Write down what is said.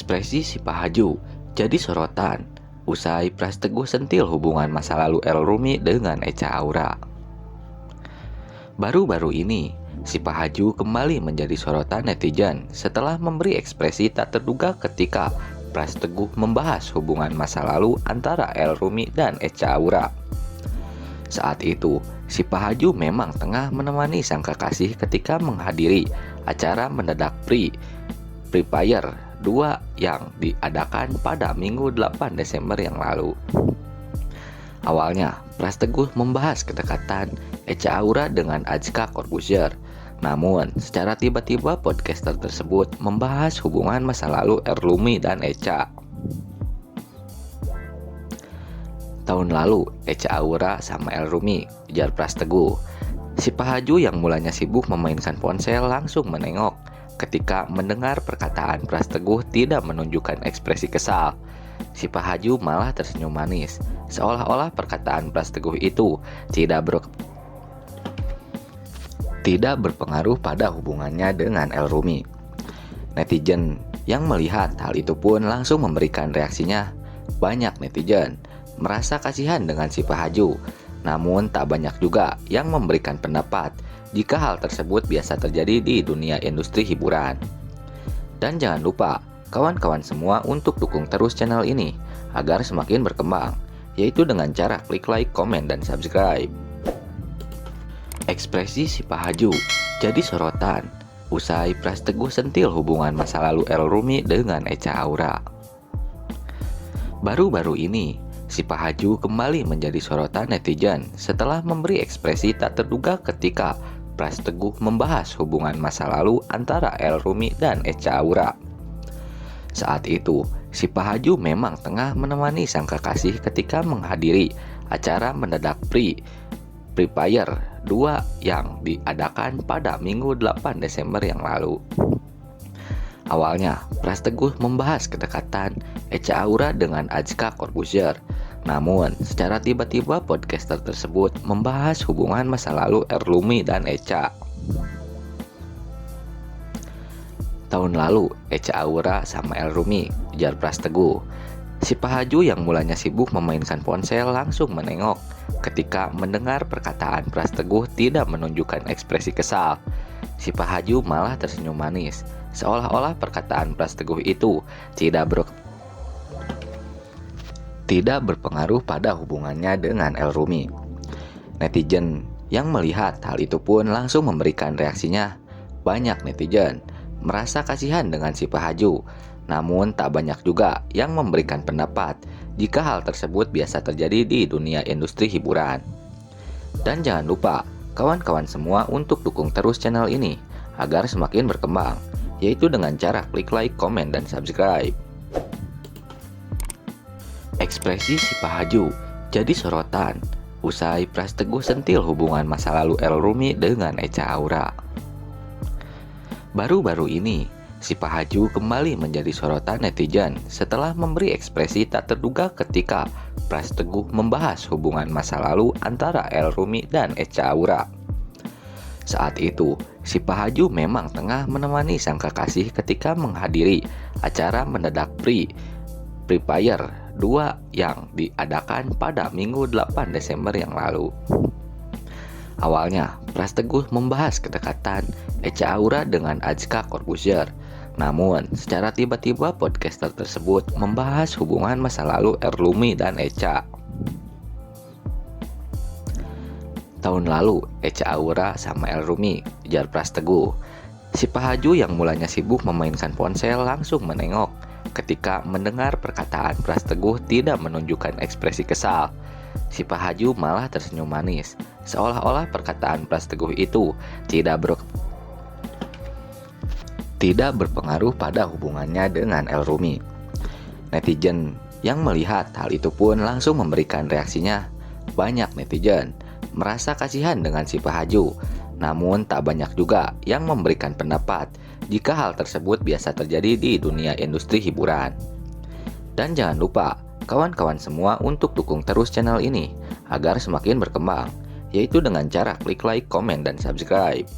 Ekspresi si Pahaju jadi sorotan usai Pras Teguh sentil hubungan masa lalu El Rumi dengan Echa Aura. Baru-baru ini, si Pahaju kembali menjadi sorotan netizen setelah memberi ekspresi tak terduga ketika Pras Teguh membahas hubungan masa lalu antara El Rumi dan Echa Aura. Saat itu, si Pahaju memang tengah menemani sang kekasih ketika menghadiri acara mendadak Free Fire 2 yang diadakan pada Minggu 8 Desember yang lalu. Awalnya, Pras Teguh membahas kedekatan Echa Aura dengan Ajka Corbuzier. Namun, secara tiba-tiba podcaster tersebut membahas hubungan masa lalu El Rumi dan Echa. Tahun lalu, Echa Aura sama El Rumi, ujar Pras Teguh. Si Pahaju yang mulanya sibuk memainkan ponsel langsung menengok ketika mendengar perkataan Pras Teguh tidak menunjukkan ekspresi kesal. Si Pahaju malah tersenyum manis, seolah-olah perkataan Pras Teguh itu tidak berpengaruh pada hubungannya dengan El Rumi. Netizen yang melihat hal itu pun langsung memberikan reaksinya. Banyak netizen merasa kasihan dengan si Pahaju, namun tak banyak juga yang memberikan pendapat jika hal tersebut biasa terjadi di dunia industri hiburan. Dan jangan lupa, kawan-kawan semua untuk dukung terus channel ini agar semakin berkembang, yaitu dengan cara klik like, komen, dan subscribe. Ekspresi si Pahaju jadi sorotan usai Pras Teguh sentil hubungan masa lalu El Rumi dengan Echa Aura. Baru-baru ini, si Pahaju kembali menjadi sorotan netizen setelah memberi ekspresi tak terduga ketika Pras Teguh membahas hubungan masa lalu antara El Rumi dan Echa Aura. Saat itu, si Pahaju memang tengah menemani sang kekasih ketika menghadiri acara mendadak Free Fire 2 yang diadakan pada Minggu 8 Desember yang lalu. Awalnya, Pras Teguh membahas kedekatan Echa Aura dengan Ajka Corbuzier. Namun, secara tiba-tiba podcaster tersebut membahas hubungan masa lalu El Rumi dan Echa. Tahun lalu, Echa Aura sama El Rumi, ujar Pras Teguh. Si Pahaju yang mulanya sibuk memainkan ponsel langsung menengok ketika mendengar perkataan Pras Teguh tidak menunjukkan ekspresi kesal. Si Pahaju malah tersenyum manis, seolah-olah perkataan Pras Teguh itu tidak berpengaruh pada hubungannya dengan El Rumi. Netizen yang melihat hal itu pun langsung memberikan reaksinya. Banyak netizen merasa kasihan dengan si Pahaju, namun tak banyak juga yang memberikan pendapat jika hal tersebut biasa terjadi di dunia industri hiburan. Dan jangan lupa, kawan-kawan semua untuk dukung terus channel ini agar semakin berkembang, yaitu dengan cara klik like, komen, dan subscribe. Ekspresi si Pahaju jadi sorotan usai Pras Teguh sentil hubungan masa lalu El Rumi dengan Echa Aura. Baru-baru ini, si Pahaju kembali menjadi sorotan netizen setelah memberi ekspresi tak terduga ketika Pras Teguh membahas hubungan masa lalu antara El Rumi dan Echa Aura. Saat itu, si Pahaju memang tengah menemani sang kekasih ketika menghadiri acara mendadak Free Fire 2 yang diadakan pada Minggu 8 Desember yang lalu. Awalnya, Pras Teguh membahas kedekatan Echa Aura dengan Ajka Corbuzier. Namun, secara tiba-tiba podcaster tersebut membahas hubungan masa lalu El Rumi dan Echa. Tahun lalu, Echa Aura sama El Rumi, ujar Pras Teguh. Si Pahaju yang mulanya sibuk memainkan ponsel langsung menengok ketika mendengar perkataan Pras Teguh tidak menunjukkan ekspresi kesal. Si Pahaju malah tersenyum manis, seolah-olah perkataan Pras Teguh itu tidak berpengaruh pada hubungannya dengan El Rumi. Netizen yang melihat hal itu pun langsung memberikan reaksinya. Banyak netizen merasa kasihan dengan si Pahaju, namun tak banyak juga yang memberikan pendapat jika hal tersebut biasa terjadi di dunia industri hiburan. Dan jangan lupa, kawan-kawan semua untuk dukung terus channel ini agar semakin berkembang, yaitu dengan cara klik like, komen, dan subscribe.